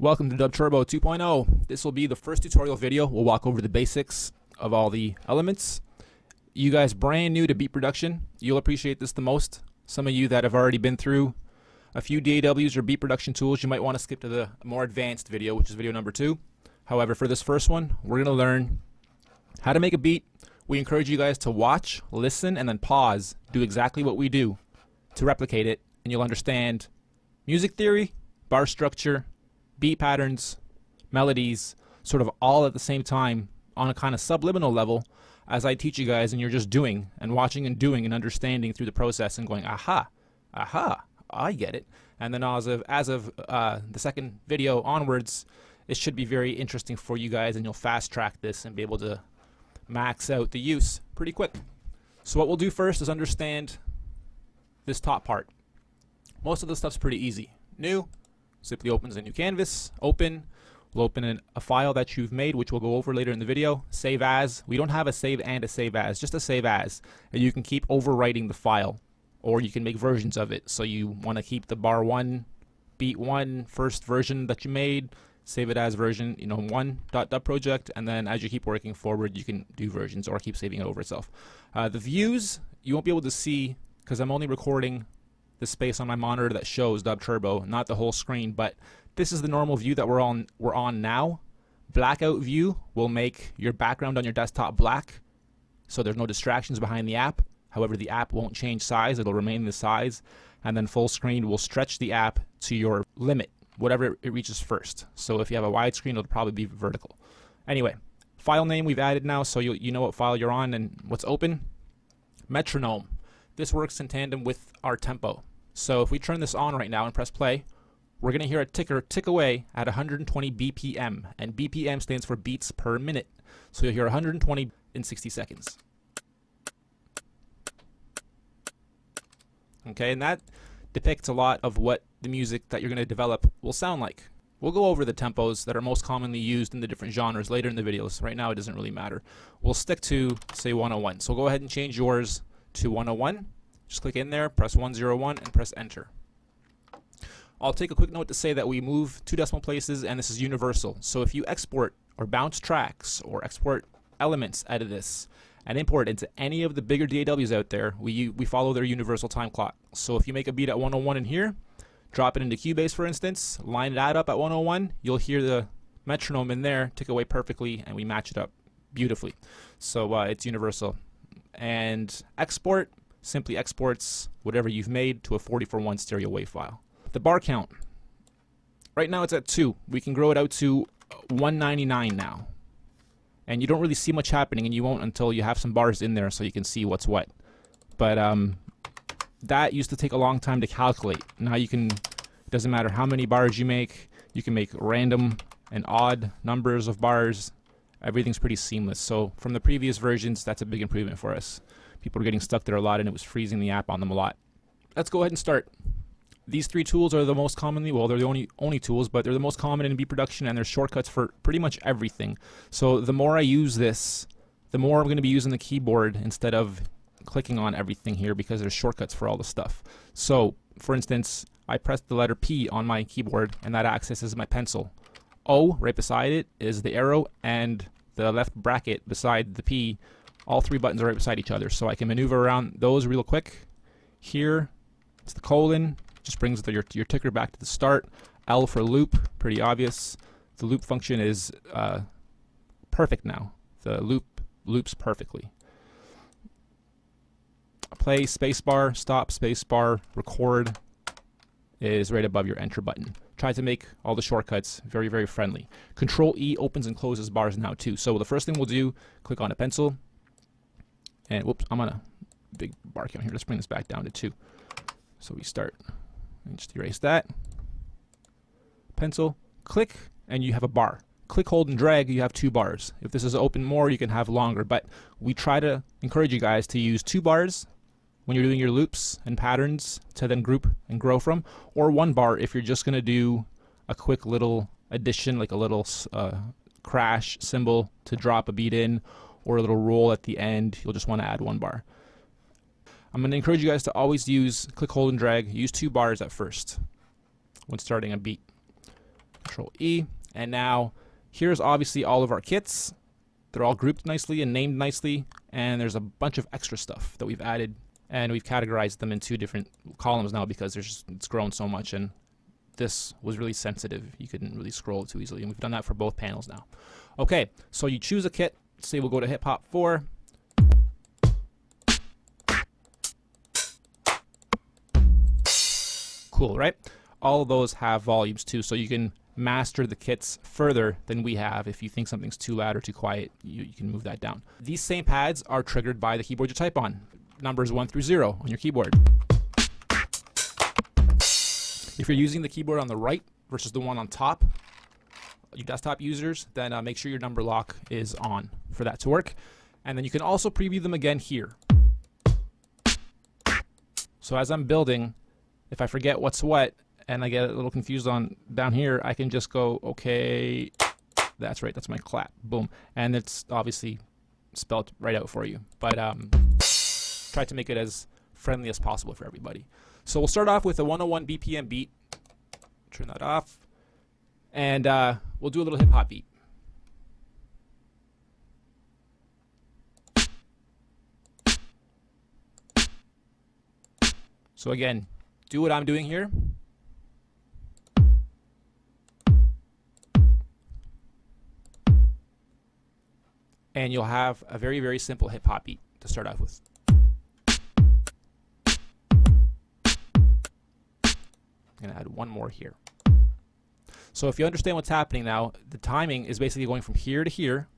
Welcome to Dub Turbo 2.0. This will be the first tutorial video. We'll walk over the basics of all the elements. You guys brand new to beat production, you'll appreciate this the most. Some of you that have already been through a few DAWs or beat production tools, you might want to skip to the more advanced video, which is video number 2. However, for this first one, we're going to learn how to make a beat. We encourage you guys to watch, listen, and then pause. Do exactly what we do to replicate it, and you'll understand music theory, bar structure, beat patterns, melodies, sort of all at the same time on a kind of subliminal level as I teach you guys, and you're just doing and watching and doing and understanding through the process and going, aha, I get it. And then as of the second video onwards, it should be very interesting for you guys, and you'll fast track this and be able to max out the use pretty quick. So what we'll do first is understand this top part. Most of the stuff's pretty easy. New, simply opens a new canvas, open. We'll open a file that you've made, which we'll go over later in the video. Save as. We don't have a save and a save as, just a save as. And you can keep overwriting the file, or you can make versions of it. So you want to keep the bar 1, beat 1, first version that you made, save it as version, 1.dub project, and then as you keep working forward, you can do versions or keep saving it over itself. The views, you won't be able to see because I'm only recording the space on my monitor that shows Dub Turbo, not the whole screen, but this is the normal view that we're on now. Blackout view will make your background on your desktop black, so there's no distractions behind the app. However, the app won't change size, it'll remain the size. And then full screen will stretch the app to your limit, whatever it reaches first. So if you have a widescreen, it'll probably be vertical. Anyway, file name we've added now, so you know what file you're on and what's open. Metronome. This works in tandem with our tempo. So if we turn this on right now and press play, we're going to hear a ticker tick away at 120 BPM, and BPM stands for beats per minute. So you'll hear 120 in 60 seconds. Okay, and that depicts a lot of what the music that you're going to develop will sound like. We'll go over the tempos that are most commonly used in the different genres later in the videos. Right now it doesn't really matter. We'll stick to, say, 101. So go ahead and change yours to 101. Just click in there, press 101, and press enter. I'll take a quick note to say that we move 2 decimal places, and this is universal. So if you export or bounce tracks or export elements out of this and import it into any of the bigger DAWs out there, we follow their universal time clock. So if you make a beat at 101 in here, drop it into Cubase, for instance, line that up at 101, you'll hear the metronome in there tick away perfectly, and we match it up beautifully. So it's universal. And export simply exports whatever you've made to a 40:1 stereo WAV file. The bar count, right now it's at 2. We can grow it out to 199 now. And you don't really see much happening, and you won't until you have some bars in there so you can see what's what. But that used to take a long time to calculate. Now you can, it doesn't matter how many bars you can make random and odd numbers of bars. Everything's pretty seamless. So from the previous versions, that's a big improvement for us. People were getting stuck there a lot, and it was freezing the app on them a lot. Let's go ahead and start. These 3 tools are the most commonly, well, they're the only tools, but they're the most common in beat production, and they're shortcuts for pretty much everything. So the more I use this, the more I'm going to be using the keyboard instead of clicking on everything here, because there's shortcuts for all the stuff. So for instance, I press the letter P on my keyboard, and that accesses my pencil. O, right beside it, is the arrow, and the left bracket beside the P. All 3 buttons are right beside each other, so I can maneuver around those real quick. Here, it's the colon, just brings your ticker back to the start. L for loop, pretty obvious. The loop function is perfect now. The loop loops perfectly. Play, spacebar, stop, spacebar, record is right above your enter button. Try to make all the shortcuts very, very friendly. Control E opens and closes bars now too. So the first thing we'll do, click on a pencil, and whoops, I'm on a big bar count here. Let's bring this back down to 2. So we start, and just erase that. Pencil, click, and you have a bar. Click, hold, and drag, you have 2 bars. If this is open more, you can have longer, but we try to encourage you guys to use 2 bars when you're doing your loops and patterns to then group and grow from, or 1 bar if you're just going to do a quick little addition, like a little crash cymbal to drop a beat in, or a little roll at the end. You'll just want to add 1 bar. I'm going to encourage you guys to always use click, hold, and drag. Use 2 bars at first when starting a beat. Control E. And now here's obviously all of our kits. They're all grouped nicely and named nicely, and there's a bunch of extra stuff that we've added, and we've categorized them in 2 different columns now because it's grown so much, and this was really sensitive. You couldn't really scroll too easily, and we've done that for both panels now. Okay, so you choose a kit. Say we'll go to Hip Hop 4. Cool, right? All of those have volumes too, so you can master the kits further than we have. If you think something's too loud or too quiet, you can move that down. These same pads are triggered by the keyboard you type on, numbers 1 through 0 on your keyboard. If you're using the keyboard on the right versus the one on top, you desktop users, then make sure your number lock is on for that to work. And then you can also preview them again here. So as I'm building, if I forget what's what, and I get a little confused on down here, I can just go, okay, that's right, that's my clap, boom. And it's obviously spelled right out for you. But try to make it as friendly as possible for everybody. So we'll start off with a 101 BPM beat. Turn that off. And we'll do a little hip hop beat. So again, do what I'm doing here. And you'll have a very, very simple hip hop beat to start off with. I'm going to add one more here. So if you understand what's happening now, the timing is basically going from here to here.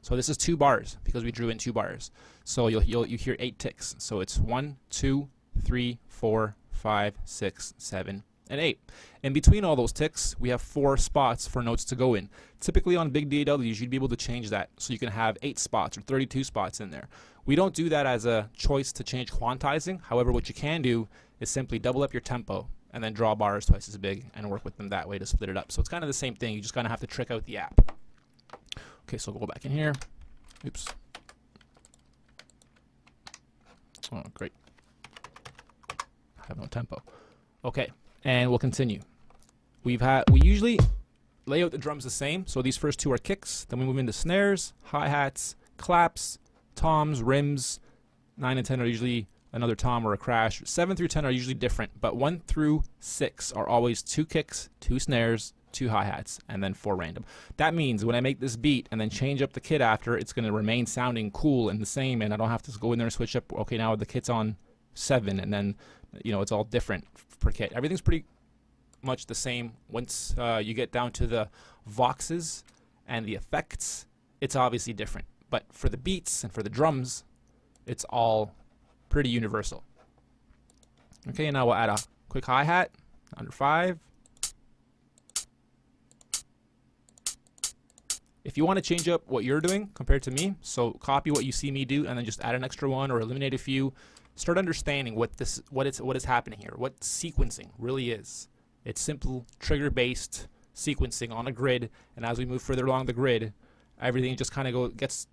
So this is 2 bars because we drew in 2 bars. So you hear 8 ticks. So it's 1, 2, 3, 4, 5, 6, 7, and 8. In between all those ticks, we have 4 spots for notes to go in. Typically on big DAWs, you'd be able to change that so you can have 8 spots or 32 spots in there. We don't do that as a choice to change quantizing. However, what you can do is simply double up your tempo and then draw bars twice as big and work with them that way to split it up. So it's kind of the same thing. You just kind of have to trick out the app. Okay, so we'll go back in here. Oops. Oh, great. I have no tempo. Okay, and we'll continue. We usually lay out the drums the same. So these first 2 are kicks. Then we move into snares, hi-hats, claps, toms, rims. 9 and 10 are usually another tom or a crash. 7 through 10 are usually different, but 1 through 6 are always 2 kicks, 2 snares, 2 hi-hats, and then 4 random. That means when I make this beat and then change up the kit after, it's going to remain sounding cool and the same, and I don't have to go in there and switch up, okay, now the kit's on 7, and then, you know, it's all different per kit. Everything's pretty much the same. Once you get down to the voxes and the effects, it's obviously different. But for the beats and for the drums, it's all pretty universal. Okay, and now we'll add a quick hi-hat under 5. If you want to change up what you're doing compared to me, so copy what you see me do and then just add an extra one or eliminate a few, start understanding what is happening here, what sequencing really is. It's simple trigger-based sequencing on a grid, and as we move further along the grid, everything just kind of gets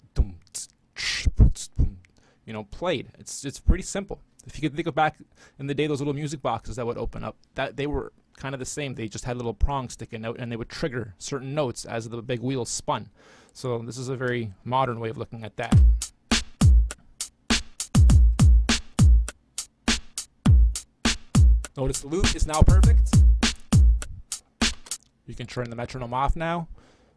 played. It's pretty simple. If you could think of back in the day, those little music boxes that would open up, that they were kind of the same. They just had little prongs sticking out, and they would trigger certain notes as the big wheels spun. So this is a very modern way of looking at that. Notice the loop is now perfect. You can turn the metronome off now.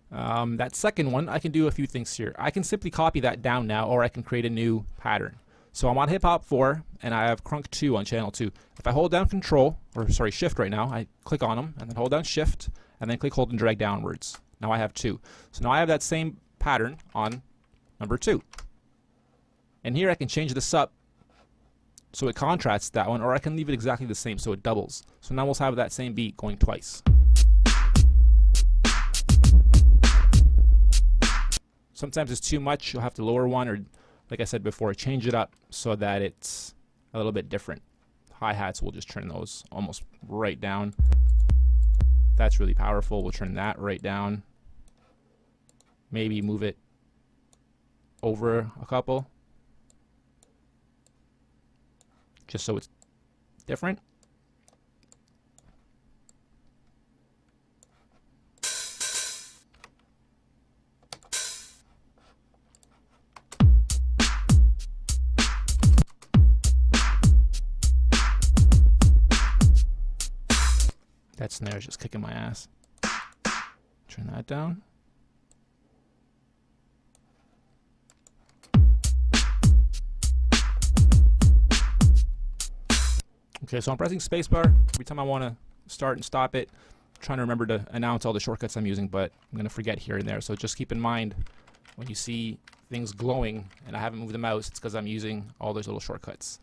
That second one, I can do a few things here. I can simply copy that down now, or I can create a new pattern. So I'm on Hip Hop 4, and I have Crunk 2 on channel 2. If I hold down Shift right now, I click on them, and then hold down Shift, and then click, hold, and drag downwards. Now I have 2. So now I have that same pattern on number 2. And here I can change this up so it contrasts that one, or I can leave it exactly the same so it doubles. So now we'll have that same beat going twice. Sometimes it's too much. You'll have to lower one, or like I said before, change it up so that it's a little bit different. Hi-hats, we'll just turn those almost right down. That's really powerful. We'll turn that right down. Maybe move it over a couple, just so it's different. That snare is just kicking my ass. Turn that down. Okay, so I'm pressing spacebar every time I want to start and stop it. I'm trying to remember to announce all the shortcuts I'm using, but I'm going to forget here and there. So just keep in mind when you see things glowing and I haven't moved the mouse, it's because I'm using all those little shortcuts.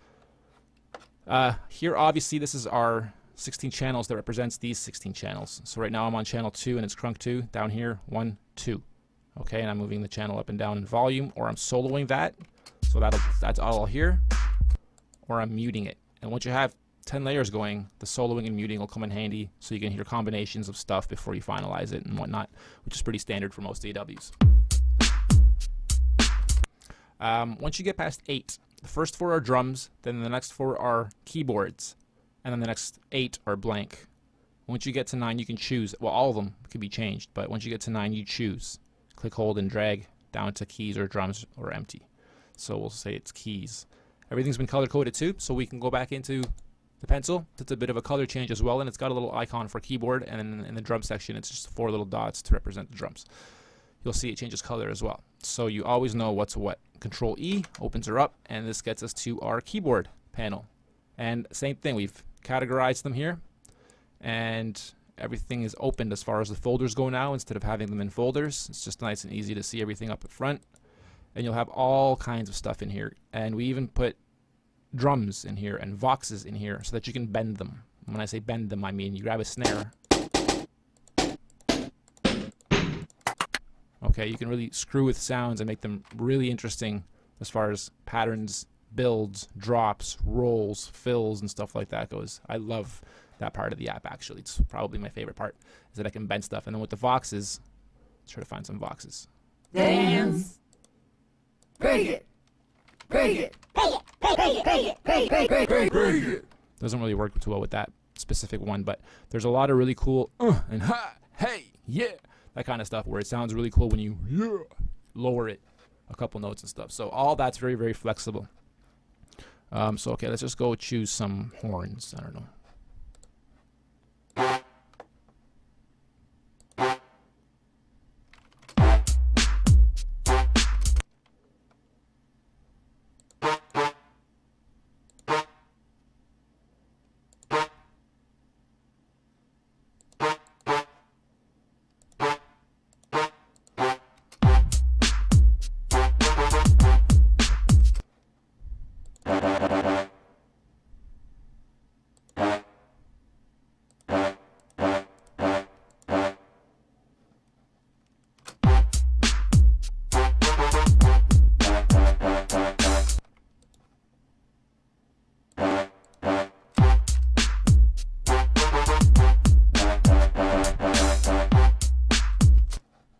Here, obviously, this is our 16 channels that represents these 16 channels. So right now I'm on channel 2 and it's crunk 2. Down here, 1, 2. Okay, and I'm moving the channel up and down in volume, or I'm soloing that. So that's all I'll hear, or I'm muting it. And once you have 10 layers going, the soloing and muting will come in handy so you can hear combinations of stuff before you finalize it and whatnot, which is pretty standard for most DAWs. Once you get past 8, the first 4 are drums, then the next 4 are keyboards, and then the next 8 are blank. Once you get to 9, you can choose. Well, all of them can be changed, but once you get to 9, you choose. Click, hold, and drag down to keys or drums or empty. So we'll say it's keys. Everything's been color-coded too, so we can go back into the pencil. It's a bit of a color change as well, and it's got a little icon for keyboard, and then in the drum section, it's just 4 little dots to represent the drums. You'll see it changes color as well. So you always know what's what. Control E opens her up, and this gets us to our keyboard panel. And same thing, we've categorized them here, and everything is opened as far as the folders go now instead of having them in folders. It's just nice and easy to see everything up at front. And you'll have all kinds of stuff in here. And we even put drums in here and voxes in here so that you can bend them. When I say bend them, I mean you grab a snare. Okay, you can really screw with sounds and make them really interesting as far as patterns, builds, drops, rolls, fills, and stuff like that goes. I love that part of the app, actually. It's probably my favorite part, is that I can bend stuff. And then with the voxes, let's try to find some voxes. Dance. Break it. Break it. Break it. Doesn't really work too well with that specific one, but there's a lot of really cool and ha, hey, yeah, that kind of stuff where it sounds really cool when you lower it a couple notes and stuff. So all that's very, very flexible. So okay, let's just go choose some horns. I don't know.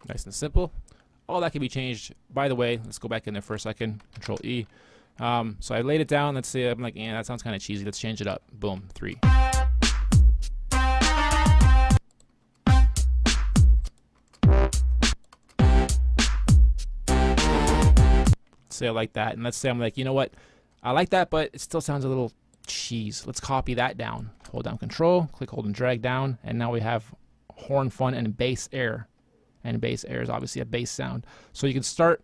Nice and simple. All that can be changed. By the way, let's go back in there for a second. Control E. So I laid it down. Let's say I'm like, yeah, that sounds kind of cheesy. Let's change it up. Boom. 3. Say I like that, and let's say I'm like, you know what? I like that, but it still sounds a little cheese. Let's copy that down. Hold down Control, click, hold, and drag down, and now we have horn fun and bass air. And bass air is obviously a bass sound. So you can start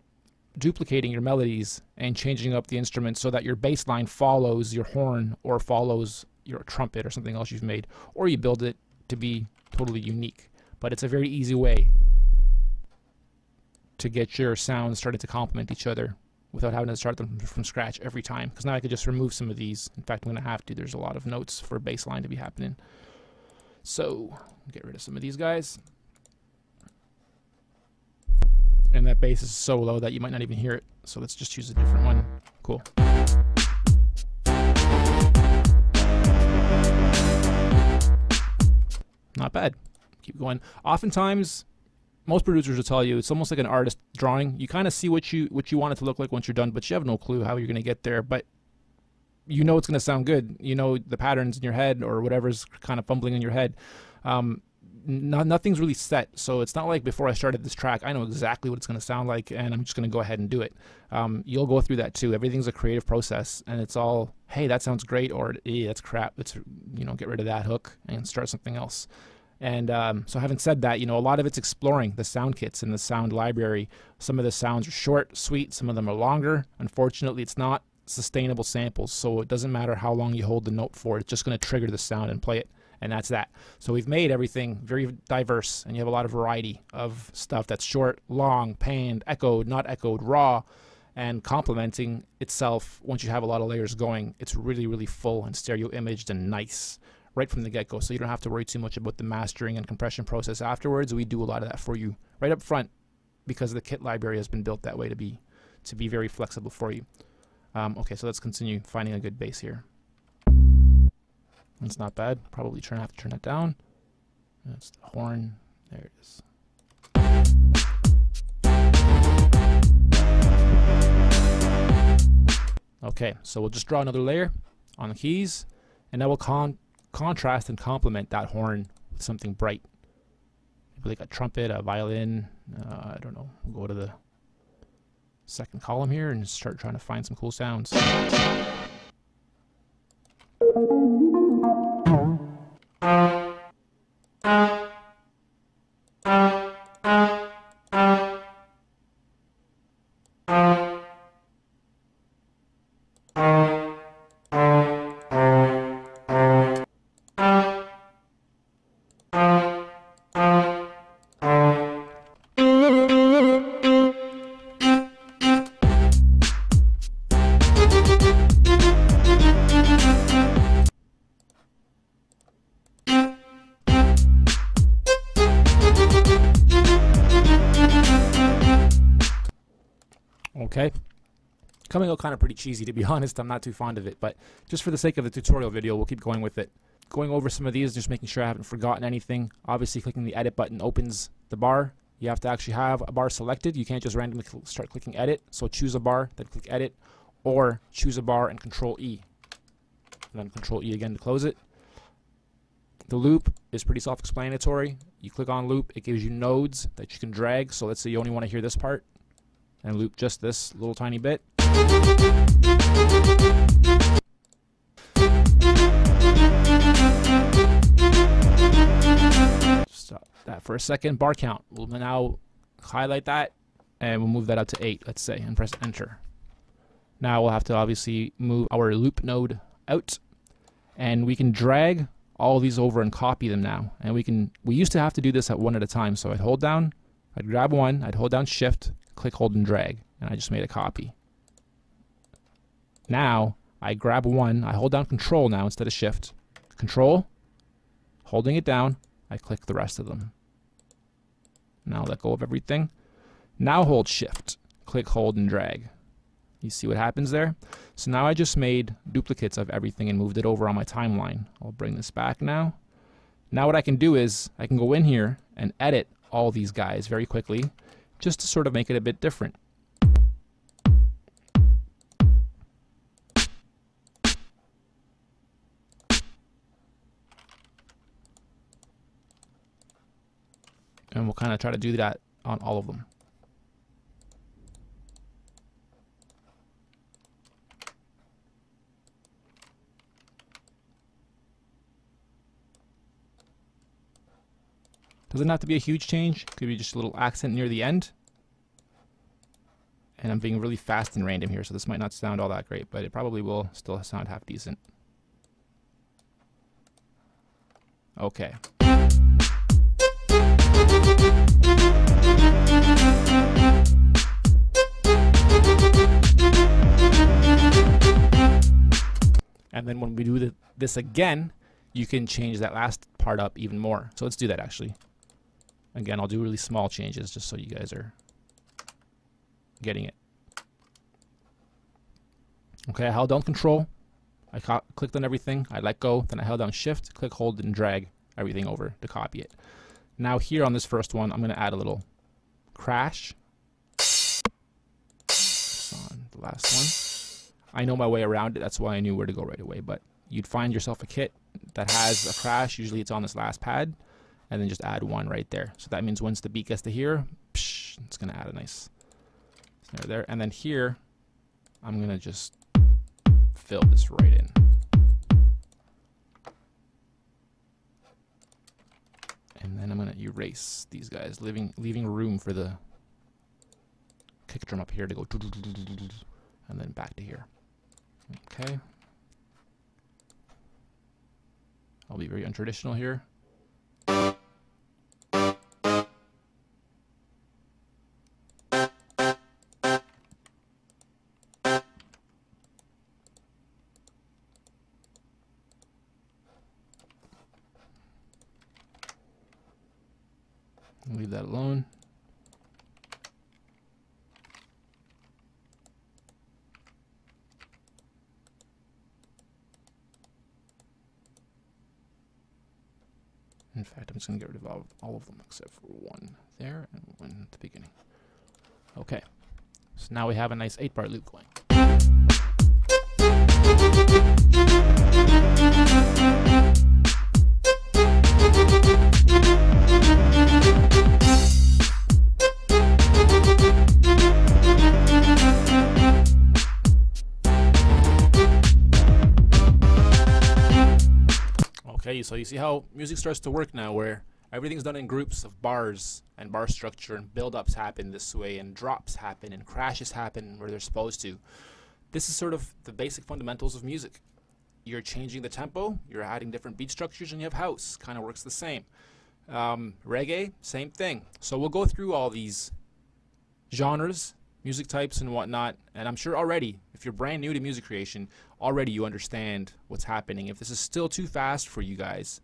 duplicating your melodies and changing up the instrument so that your bass line follows your horn or follows your trumpet or something else you've made, or you build it to be totally unique. But it's a very easy way to get your sounds started to complement each other without having to start them from scratch every time. Because now I could just remove some of these. In fact, I'm going to have to. There's a lot of notes for bass line to be happening. So get rid of some of these guys. And that bass is so low that you might not even hear it. So let's just choose a different one. Cool. Not bad. Keep going. Oftentimes, most producers will tell you it's almost like an artist drawing. You kind of see what you want it to look like once you're done, but you have no clue how you're going to get there. But you know it's going to sound good. You know the patterns in your head or whatever's kind of fumbling in your head. nothing's really set, so it's not like before I started this track I know exactly what it's going to sound like and I'm just going to go ahead and do it. You'll go through that too. Everything's a creative process, and it's all, hey, that sounds great, or that's crap. It's, get rid of that hook and start something else. And so having said that, a lot of it's exploring the sound kits and the sound library. Some of the sounds are short, sweet, some of them are longer. Unfortunately, it's not sustainable samples, so it doesn't matter how long you hold the note for, it's just going to trigger the sound and play it. And that's that. So we've made everything very diverse, and you have a lot of variety of stuff that's short, long, panned, echoed, not echoed, raw, and complementing itself. Once you have a lot of layers going, it's really, really full and stereo imaged and nice right from the get-go. So you don't have to worry too much about the mastering and compression process afterwards. We do a lot of that for you right up front because the kit library has been built that way to be very flexible for you. Okay, so let's continue finding a good bass here. It's not bad. Probably have to turn that down. That's the horn. There it is. Okay, so we'll just draw another layer on the keys, and that will contrast and complement that horn with something bright. Maybe like a trumpet, a violin. I don't know. We'll go to the second column here and start trying to find some cool sounds. Okay, coming out kind of pretty cheesy, to be honest. I'm not too fond of it, but just for the sake of the tutorial video, we'll keep going with it. Going over some of these, just making sure I haven't forgotten anything. Obviously, clicking the edit button opens the bar. You have to actually have a bar selected. You can't just randomly start clicking edit. So choose a bar, then click edit, or choose a bar and Control E. And then Control E again to close it. The loop is pretty self-explanatory. You click on loop, it gives you nodes that you can drag. So let's say you only want to hear this part, and loop just this little tiny bit. Stop that for a second. Bar count. We'll now highlight that, and we'll move that up to 8, let's say, and press enter. Now we'll have to obviously move our loop node out, and we can drag all these over and copy them now. And we used to have to do this at one at a time. So I'd hold down, I'd grab one, I'd hold down shift, click, hold, and drag, and I just made a copy. Now I grab one, I hold down control now instead of shift. Control, holding it down, I click the rest of them. Now let go of everything. Now hold shift, click, hold, and drag. You see what happens there? So now I just made duplicates of everything and moved it over on my timeline. I'll bring this back now. Now what I can do is I can go in here and edit all these guys very quickly, just to sort of make it a bit different. And we'll kind of try to do that on all of them. Doesn't have to be a huge change. Could be just a little accent near the end. And I'm being really fast and random here, so this might not sound all that great, but it probably will still sound half decent. Okay. And then when we do this again, you can change that last part up even more. So let's do that actually. Again, I'll do really small changes just so you guys are getting it. Okay, I held down control. I clicked on everything. I let go. Then I held down shift, click, hold, and drag everything over to copy it. Now here on this first one, I'm going to add a little crash. That's on the last one. I know my way around it. That's why I knew where to go right away. But you'd find yourself a kit that has a crash. Usually it's on this last pad. and then just add 1 right there. So that means once the beat gets to here, psh, it's going to add a nice snare there. And then here, I'm going to just fill this right in. And then I'm going to erase these guys, leaving room for the kick drum up here to go, and then back to here. Okay. I'll be very untraditional here. Leave that alone. In fact, I'm just going to get rid of all of them except for 1 there and 1 at the beginning. Okay, so now we have a nice 8-bar loop going. Okay, so you see how music starts to work now, where everything's done in groups of bars and bar structure, and build-ups happen this way, and drops happen, and crashes happen where they're supposed to. This is sort of the basic fundamentals of music. You're changing the tempo, you're adding different beat structures, and you have house. Kind of works the same. Reggae, same thing. So we'll go through all these genres, music types, and whatnot, and I'm sure already, if you're brand new to music creation, already you understand what's happening. If this is still too fast for you guys,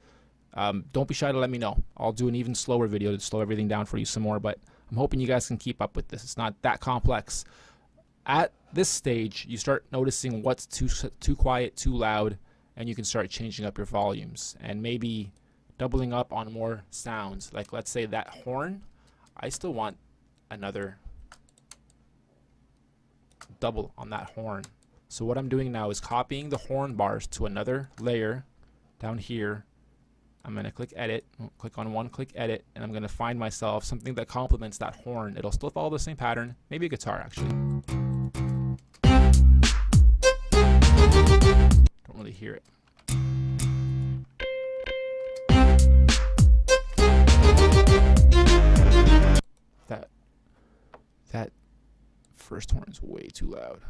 don't be shy to let me know. I'll do an even slower video to slow everything down for you some more, but I'm hoping you guys can keep up with this. It's not that complex. At this stage, you start noticing what's too quiet, too loud, and you can start changing up your volumes and maybe doubling up on more sounds. Like, let's say that horn, I still want another double on that horn. So what I'm doing now is copying the horn bars to another layer down here. I'm going to click edit, click on 1, click edit, and I'm going to find myself something that complements that horn. It'll still follow the same pattern, maybe a guitar actually. Don't really hear it. That first horn is way too loud.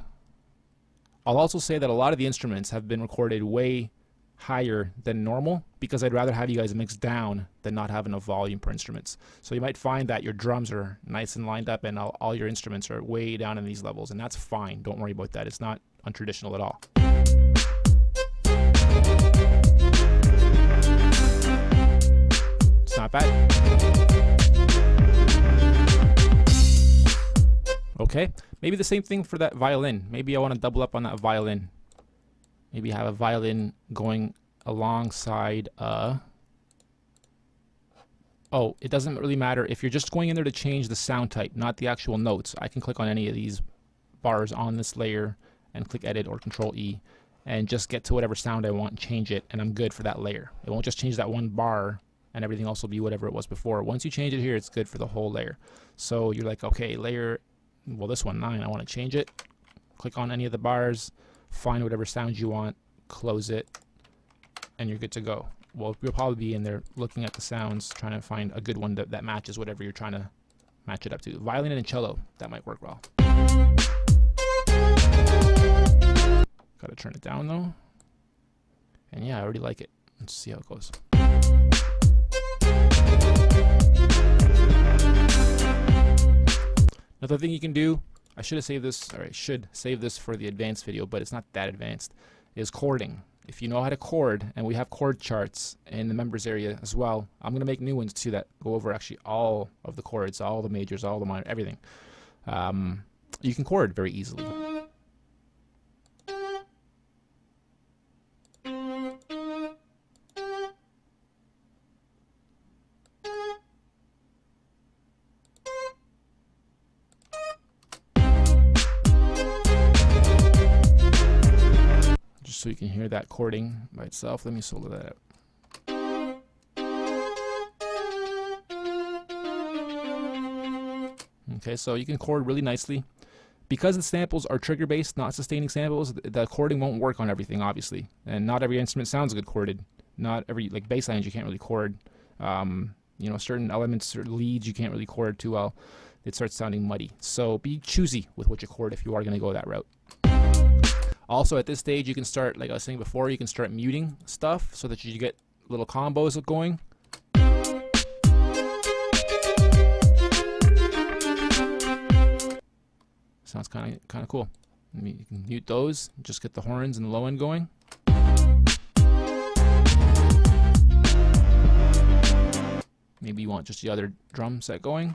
I'll also say that a lot of the instruments have been recorded way higher than normal because I'd rather have you guys mix down than not have enough volume per instruments. So you might find that your drums are nice and lined up and all your instruments are way down in these levels, and that's fine. Don't worry about that. It's not untraditional at all. It's not bad. Okay, maybe the same thing for that violin. Maybe I want to double up on that violin. Maybe have a violin going alongside oh, it doesn't really matter if you're just going in there to change the sound type, not the actual notes. I can click on any of these bars on this layer and click edit or Control E and just get to whatever sound I want and change it, and I'm good for that layer. It won't just change that one bar and everything else will be whatever it was before. Once you change it here, it's good for the whole layer. So you're like, okay, layer, well, this one 9, I want to change it. Click on any of the bars, find whatever sound you want, close it, and you're good to go. Well, you'll probably be in there looking at the sounds, trying to find a good one that matches whatever you're trying to match it up to. Violin and cello, that might work well. Gotta turn it down though. And yeah, I already like it. Let's see how it goes. Another thing you can do, I should have saved this, or I should save this for the advanced video, but it's not that advanced, is chording. If you know how to chord, and we have chord charts in the members area as well, I'm going to make new ones too that go over actually all of the chords, all the majors, all the minor, everything. You can chord very easily. So you can hear that chording by itself. Let me solo that out. Okay, so you can chord really nicely. Because the samples are trigger based, not sustaining samples, the chording won't work on everything, obviously. And not every instrument sounds good chorded. Not every, like bass lines you can't really chord. You know, certain elements or leads you can't really chord too well. It starts sounding muddy. So be choosy with what you chord if you are going to go that route. Also, at this stage, you can start, like I was saying before, you can start muting stuff so that you get little combos going. Sounds kind of cool. You can mute those, just get the horns and the low end going. Maybe you want just the other drum set going.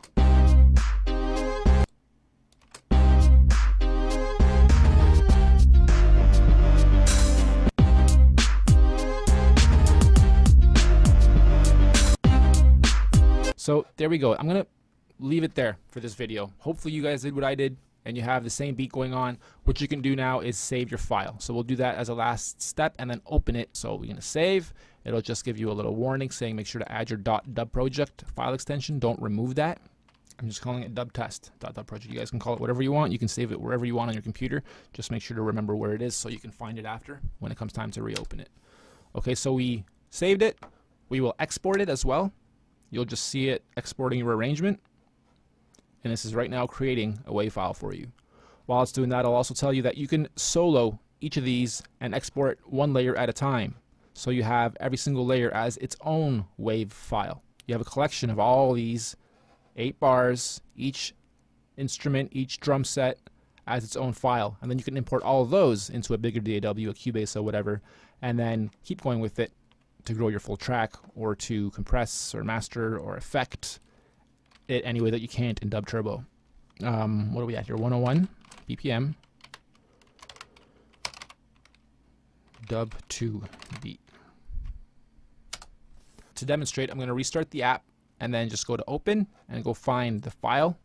So there we go. I'm gonna leave it there for this video. Hopefully you guys did what I did and you have the same beat going on. What you can do now is save your file. So we'll do that as a last step and then open it. So we're gonna save. It'll just give you a little warning saying make sure to add your .dub project file extension. Don't remove that. I'm just calling it dub test .dub project. You guys can call it whatever you want. You can save it wherever you want on your computer. Just make sure to remember where it is so you can find it after when it comes time to reopen it. Okay, so we saved it. We will export it as well. You'll just see it exporting your arrangement. And this is right now creating a WAV file for you. While it's doing that, I'll also tell you that you can solo each of these and export one layer at a time. So you have every single layer as its own WAV file. You have a collection of all these 8 bars, each instrument, each drum set as its own file. And then you can import all of those into a bigger DAW, a Cubase or whatever, and then keep going with it to grow your full track or to compress or master or effect it any way that you can't in Dub Turbo. What are we at here? 101 BPM. Dub 2 beat. To demonstrate, I'm going to restart the app and then just go to open and go find the file,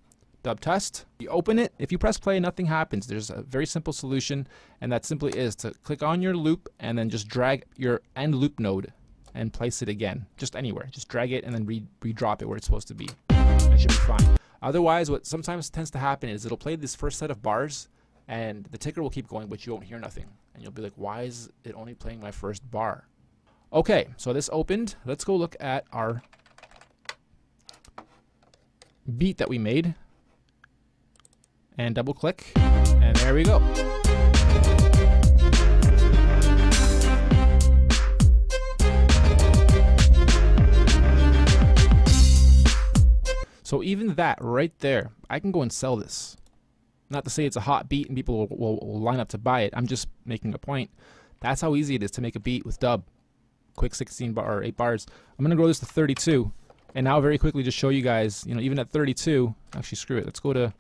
dub test. You open it. If you press play, nothing happens. There's a very simple solution, and that simply is to click on your loop and then just drag your end loop node and place it again, just anywhere. Just drag it and then re-drop it where it's supposed to be. It should be fine. Otherwise, what sometimes tends to happen is it'll play this first set of bars and the ticker will keep going, but you won't hear nothing. And you'll be like, why is it only playing my first bar? Okay, so this opened. Let's go look at our beat that we made. And double click, and there we go. So even that right there, I can go and sell this. Not to say it's a hot beat and people will line up to buy it. I'm just making a point. That's how easy it is to make a beat with dub. Quick 16 bar or 8 bars. I'm gonna grow this to 32, and now very quickly just show you guys. You know, even at 32, actually screw it. Let's go to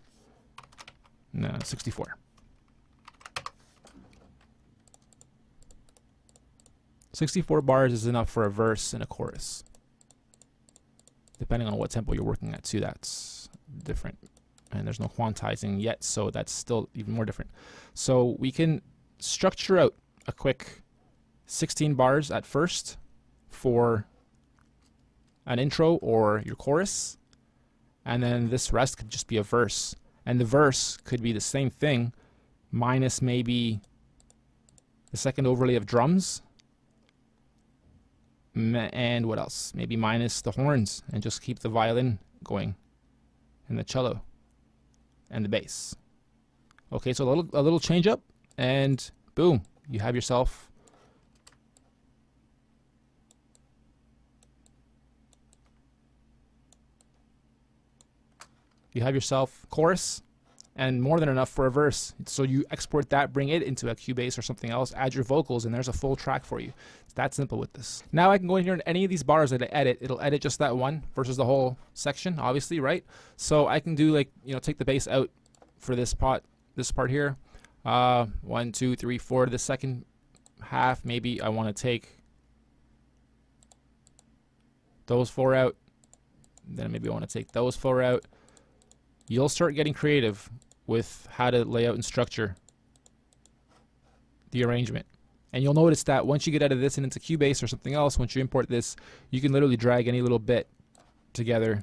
64. 64 bars is enough for a verse and a chorus. Depending on what tempo you're working at too, that's different. And there's no quantizing yet, so that's still even more different. So we can structure out a quick 16 bars at first for an intro or your chorus, and then this rest could just be a verse. And the verse could be the same thing, minus maybe the second overlay of drums. And what else? Maybe minus the horns and just keep the violin going and the cello and the bass. Okay, so a little change up and boom, you have yourself chorus and more than enough for a verse. So you export that, bring it into a Cubase or something else, add your vocals, and there's a full track for you. It's that simple with this. Now I can go in here and any of these bars that I edit, it'll edit just that one versus the whole section, obviously, right? So I can do like, you know, take the bass out for this part here. 1, 2, 3, 4. The second half, maybe I want to take those 4 out. Then maybe I want to take those 4 out. You'll start getting creative with how to lay out and structure the arrangement. And you'll notice that once you get out of this and into Cubase or something else, once you import this, you can literally drag any little bit together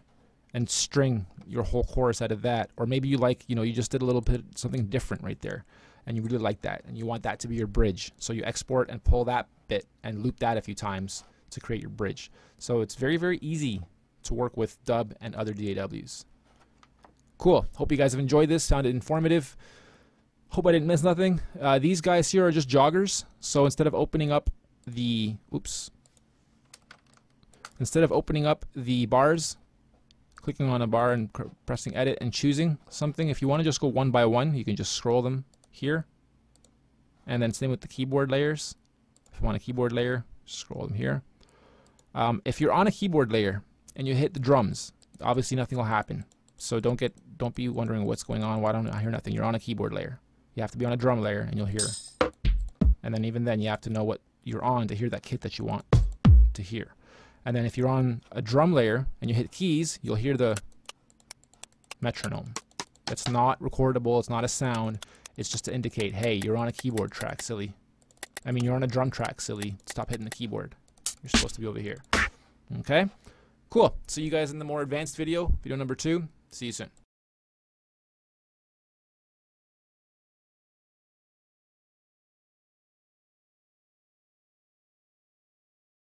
and string your whole chorus out of that. Or maybe you like, you just did a little bit something different right there, and you really like that, and you want that to be your bridge. So you export and pull that bit and loop that a few times to create your bridge. So it's very, very easy to work with dub and other DAWs. Cool. Hope you guys have enjoyed this, found it informative. Hope I didn't miss nothing. These guys here are just joggers. So instead of opening up the, instead of opening up the bars, clicking on a bar and pressing edit and choosing something, if you want to just go one by one, you can just scroll them here. And then same with the keyboard layers. If you want a keyboard layer, scroll them here. If you're on a keyboard layer and you hit the drums, obviously nothing will happen. So don't be wondering what's going on. Why don't I hear nothing? You're on a keyboard layer. You have to be on a drum layer and you'll hear. And then even then you have to know what you're on to hear that kit that you want to hear. And then if you're on a drum layer and you hit keys, you'll hear the metronome. It's not recordable, it's not a sound. It's just to indicate, hey, you're on a keyboard track, silly. I mean, you're on a drum track, silly. Stop hitting the keyboard. You're supposed to be over here. Okay? Cool. See you guys in the more advanced video number 2. See you soon.